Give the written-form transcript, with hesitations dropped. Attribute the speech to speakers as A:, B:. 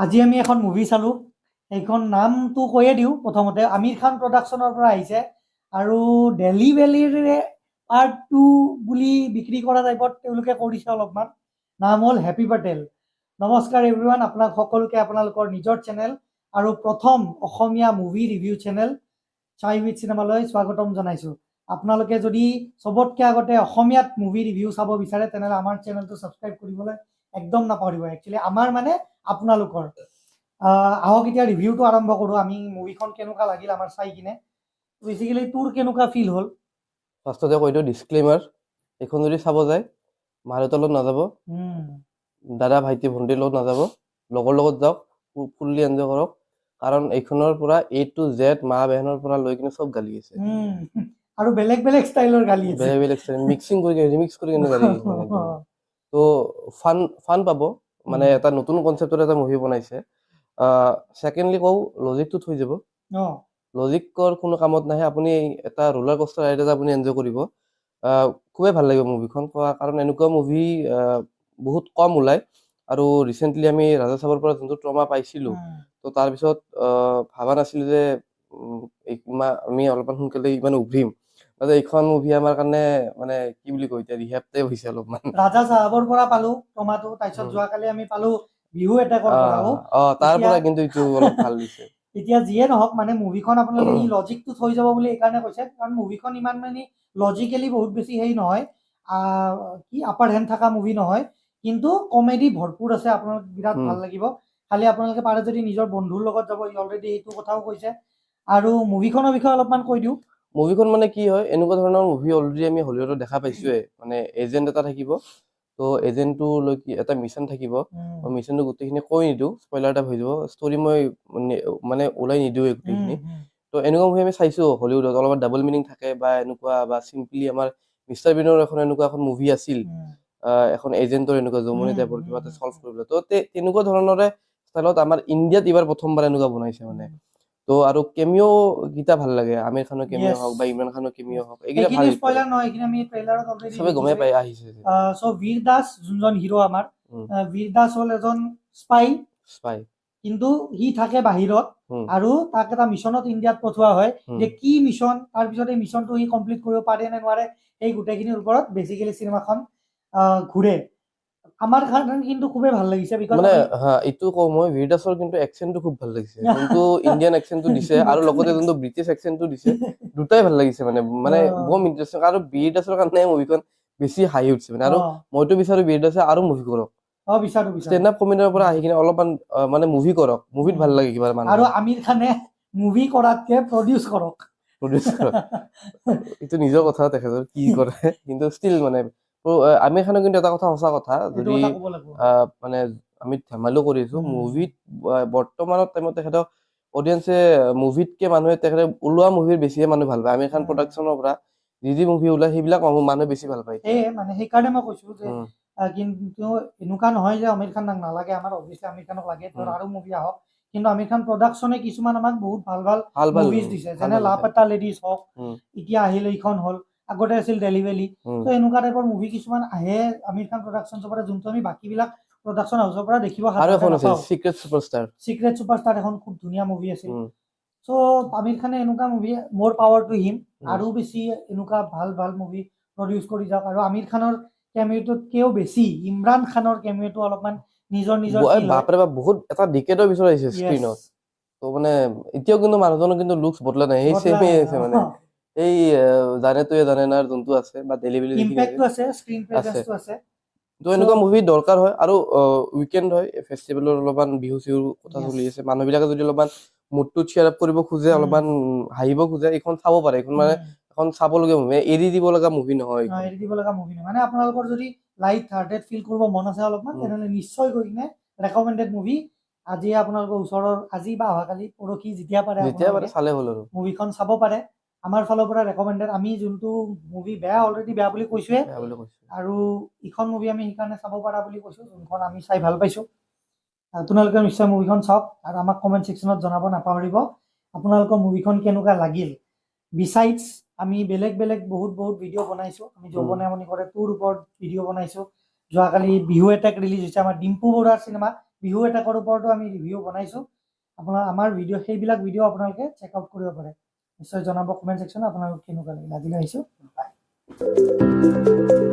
A: আজি আমি এখন মুভি চালোঁ। সেইখন নামটো কৈয়ে দিওঁ প্ৰথমতে, আমিৰ খান প্ৰডাকশ্যনৰ পৰা আহিছে আৰু ডেলি ভেলিৰে পাৰ্ট 2 বুলি বিক্ৰী কৰা টাইপত তেওঁলোকে কৰিছে অলপমান। নাম হ'ল হেপী পেটেল। নমস্কাৰ এভৰিৱান, আপোনাক সকলোকে আপোনালোকৰ নিজৰ চেনেল আৰু প্ৰথম অসমীয়া মুভি ৰিভিউ চেনেল চাই উইথ চিনেমালৈ স্বাগতম জনাইছোঁ। আপোনালোকে যদি চবতকৈ আগতে অসমীয়াত মুভি ৰিভিউ চাব বিচাৰে তেনেহ'লে আমাৰ চেনেলটো ছাবস্ক্ৰাইব কৰিবলৈ একদম নাপাহৰিব। একচুৱেলি আমাৰ মানে আপোনালোকৰ। আহক এতিয়া ৰিভিউটো আৰম্ভ কৰোঁ। আমি মুভিখন কেনেকুৱা লাগিল আমাৰ চাই কিনে। বেচিকেলি তোৰ কেনেকুৱা ফিল হ'ল?
B: ফাৰ্ষ্টতে কৈ দিওঁ ডিছক্লেইমাৰ, এইখন যদি চাব যায় মা দেউতাৰ লগত নাযাব, দাদা ভাইটি ভণ্টিৰ লগত নাযাব, লগৰ লগত যাওক, ফুল্লি এনজয় কৰক। কাৰণ এইখনৰ পৰা A to Z মা বেহনৰ পৰা লৈ কিনে চব গালি আছে,
A: আৰু বেলেগ বেলেগ ষ্টাইলৰ গালি আছে,
B: বেলেগ বেলেগ ষ্টাইল মিক্সিং কৰি ৰিমিক্স কৰি কিনে গালি আছে। তো ফান পাব, মানে এটা নতুন কনচেপ্টৰ এটা মুভি বনাইছে। ছেকেণ্ডলি কওঁ, লজিকটো থৈ যাব। লজিকৰ কোনো কামত নাহে। আপুনি এটা ৰোলাৰ কষ্টাৰ ৰাইড এটা আপুনি এনজয় কৰিব। খুবেই ভাল লাগিব মুভিখন, কাৰণ এনেকুৱা মুভি বহুত কম ওলায়। আৰু ৰিচেণ্টলি আমি ৰাজা চাবৰ পৰা যোনটো ট্ৰমা পাইছিলোঁ, তো তাৰপিছত ভাবা নাছিলোঁ যে আমি অলপমান সোনকালে ইমান উভৰিম। এইখন মুভি আমাৰ কাৰণে মানে কি বুলি কয়, এতিয়া ৰিহেব টাইপ হৈছে অলপমান।
A: ৰাজা চাহাবৰ পৰা পালোঁ ট্ৰমাটো, তাৰপিছত যোৱাকালি আমি পালোঁ বিহু এটেকৰ পৰাও।
B: তাৰ পৰা কিন্তু এইটো অলপ ভাল দিছে।
A: এতিয়া যিয়ে নহওক, মানে মুভিখন আপোনালোকে ই লজিকটো থৈ যাব বুলি এইকাৰণে কৈছে কাৰণ মুভিখন ইমান মানে লজিকেলি বহুত বেছি হেৰি নহয়, কি আপাৰ হেণ্ড থকা মুভি নহয়, কিন্তু কমেডি ভৰপূৰ আছে। আপোনালোক বিৰাট ভাল লাগিব। খালি আপোনালোকে পাৰে যদি নিজৰ বন্ধুৰ লগত যাব, ই অলৰেডি এইটো কথাও কৈছে। আৰু মুভিখনৰ বিষয়ে অলপমান কৈ দিওঁ।
B: মুভিখন মানে কি হয়, এনেকুৱা ধৰণৰ মুভি অলৰেডি আমি হলিউডত দেখা পাইছোৱে। মানে এজেণ্ট এটা থাকিব, তো এজেণ্টটো লৈ এটা মিছন থাকিব। মিছনটো গোটেইখিনি কৈ নিদিওঁ, স্পইলাৰ টাইপ হৈ যাব। ষ্টৰি মই মানে ওলাই নিদিওঁৱে গোটেইখিনি। তো এনেকুৱা মুভি আমি চাইছোঁ হলিউডত, অলপমান ডাবল মিনিং থাকে বা এনেকুৱা, বা চিম্পলি আমাৰ মিষ্টাৰ বিনৰ এনেকুৱা এখন মুভি আছিল, এখন এজেণ্টৰ এনেকুৱা জমনি টাইপৰ কিবা এটা চল্ভ কৰিবলৈ। তো তেনেকুৱা ধৰণৰে ষ্টাইলত আমাৰ ইণ্ডিয়াত এইবাৰ প্ৰথমবাৰ এনেকুৱা বনাইছে মানে। তো আৰু কেমিঅ' গীতা ভাল লাগে, আমিৰ খানৰ কেমিঅ' হওক বা ইমৰান খানৰ কেমিঅ' হওক, এইকেইটা ভাল।
A: স্পইলাৰ নহয়, এইখিনি আমি ট্ৰেইলাৰত অলৰেডি
B: চবে গমে পাই আহিছে।
A: সো বীৰ দাস যোনজন হিৰো আমাৰ, বীৰ দাস হ'ল এজন স্পাই, কিন্তু সি থাকে বাহিৰত আৰু তাক এটা মিছনত ইণ্ডিয়াত পঠোৱা হয়। যে কি মিছন, তাৰপিছত এই মিছনটো সি কমপ্লিট কৰিব পাৰে নে নোৱাৰে, এই গোটেইখিনিৰ ওপৰত বেচিকেলি চিনেমাখন ঘূৰে। আমাৰ খান কিন্তু খুবেই ভাল লাগিছে, মানে
B: এইটো কওঁ মই, বীৰ দাসৰ কিন্তু একচেণ্টটো খুব ভাল লাগিছে। যোনটো ইণ্ডিয়ান একচেণ্টটো দিছে আৰু লগতে যোনটো ব্ৰিটিছ একচেণ্টটো দিছে, দুটাই ভাল লাগিছে। মানে বহুত ইণ্টাৰেষ্টিং। আৰু বীৰ দাসৰ কাৰণে মুভিখন বেছি হাঁহি উঠিছে মানে। আৰু মইতো বিচাৰো বীৰ দাসে আৰু মুভি কৰক, ষ্টেণ্ড আপ কমেডিৰ পৰা আহি কিনে অলপমান মানে মুভি কৰক। মুভিত ভাল লাগে কিবা মানে।
A: আৰু আমিৰ খানে মুভি কৰাতকে প্ৰডিউচ কৰক।
B: এইটো নিজৰ কথা, তেখেতৰ কি কৰে, কিন্তু ষ্টিল মানে আমিৰ খানৰ কিন্তু এটা কথা সঁচা কথা, যদি মানে আমি ধেমালিও কৰিছো, মুভিত বৰ্তমানৰ টাইমত তেখেতক অডিয়েন্সে মুভিতকে মানুহে তেখেতে ওলোৱা মুভিৰ বেছিহে মানুহ ভাল পায়। আমিৰ খান প্ৰডাকশ্যনৰ পৰা যি মুভি ওলাই সেইবিলাক মানুহে বেছি ভাল পায়।
A: মানে সেইকাৰণে মই কৈছো যে কিন্তু এনেকুৱা নহয় যে আমিৰ খানক নালাগে, আমাৰ অভিয়াসলি আমিৰ খানক লাগে, আৰু মুভি আহক। কিন্তু আমিৰ খান প্ৰডাকশ্যনে কিছুমান আমাক বহুত ভাল ভাল মুভিজ দিছে, যেনে লাপতা লেডিজ হওক, এতিয়া আহিলে এইখন হ'ল, আগতে আছিল ডেলি ভেলি। তো এনেকুৱা টাইপৰ মুভি কিছুমান আহে আমিৰ খান প্ৰডাকশ্যনৰ পৰা, যোনটো আমি বাকীবিলাক প্ৰডাকশ্যন হাউচৰ পৰা দেখিব নাপাওঁ। চিক্ৰেট ছুপাৰষ্টাৰ এখন খুব ধুনীয়া মুভি আছিল। চ' আমিৰ খানে এনেকুৱা মুভি, মোৰ পাৱাৰ টু হিম, আৰু বেছি এনেকুৱা ভাল ভাল মুভি প্ৰডিউচ কৰি যাওক। আৰু আমিৰ খানৰ কেমিঅ'টোতকেও বেছি ইমৰান খানৰ কেমিঅ'টো অলপমান নিজৰ
B: বাপৰে বাপ, বহুত এটা ডিকেডৰ পিছত আহিছে স্ক্ৰীনত। তো মানে এতিয়াও কিন্তু মানুহজনৰ কিন্তু লুকছ বদলা নাই, সেই চেমে আছে মানে। এই জানে তুয়ে জানে নাৰ যোনটো আছে, বা ডেলিভাৰী আছে। তো এনেকুৱা মুভি দৰকাৰ হয়। আৰু উইকেণ্ড হয়, ফেষ্টিভেলৰ অলপমান বিহু চিহুৰ কথা চলি আছে, মানুহবিলাকে যদি অলপমান মুডটো চিয়াৰ আপ কৰিব খোজে, অলপমান হাঁহিব খোজে, এইখন চাব পাৰে। এইখন মানে এখন চাবলগীয়া মুভি, এৰি দিব লগা মুভি নহয়।
A: মানে আপোনালোকৰ যদি লাইট হাৰ্টেড ফিল কৰিব মন আছে অলপমান, তেনেহ'লে নিশ্চয় গৈ কিনে ৰেকমেণ্ডেড মুভি আজি আপোনালোকৰ ওচৰৰ, আজি বা অহাকালি পৰহি যেতিয়া পাৰে
B: চালে হ'ল আৰু
A: মুভিখন চাব পাৰে। আমাৰ ফালৰ পৰা ৰেকমেণ্ডেড। আমি যোনটো মুভি অলৰেডি বেয়া বুলি কৈছোৱে, আৰু ইখন মুভি আমি সেইকাৰণে চাব পাৰা বুলি কৈছো, যোনখন আমি চাই ভাল পাইছো। আপোনালোকে নিশ্চয় মুভিখন চাওক আৰু আমাক কমেণ্ট ছেকশ্যনত জনাব নাপাহৰিব আপোনালোকৰ মুভিখন কেনেকুৱা লাগিল। বিচাইডছ আমি বেলেগ বেলেগ বহুত ভিডিঅ' বনাইছোঁ। আমি যৌৱনে আমনি কৰে 2ৰ ওপৰত ভিডিঅ' বনাইছোঁ। যোৱাকালি বিহু এটেক ৰিলিজ হৈছে, আমাৰ ডিম্পু বৰুৱাৰ চিনেমা বিহু এটাকৰ ওপৰতো আমি ৰিভিউ বনাইছোঁ আমাৰ ভিডিঅ' সেইবিলাক ভিডিঅ' আপোনালোকে চেক আউট কৰিব পাৰে নিশ্চয় জনাব কমেণ্ট ছেকশ্যনত আপোনালোক কেনেকুৱা লাগিল আজিলৈ আহিছোঁ বাই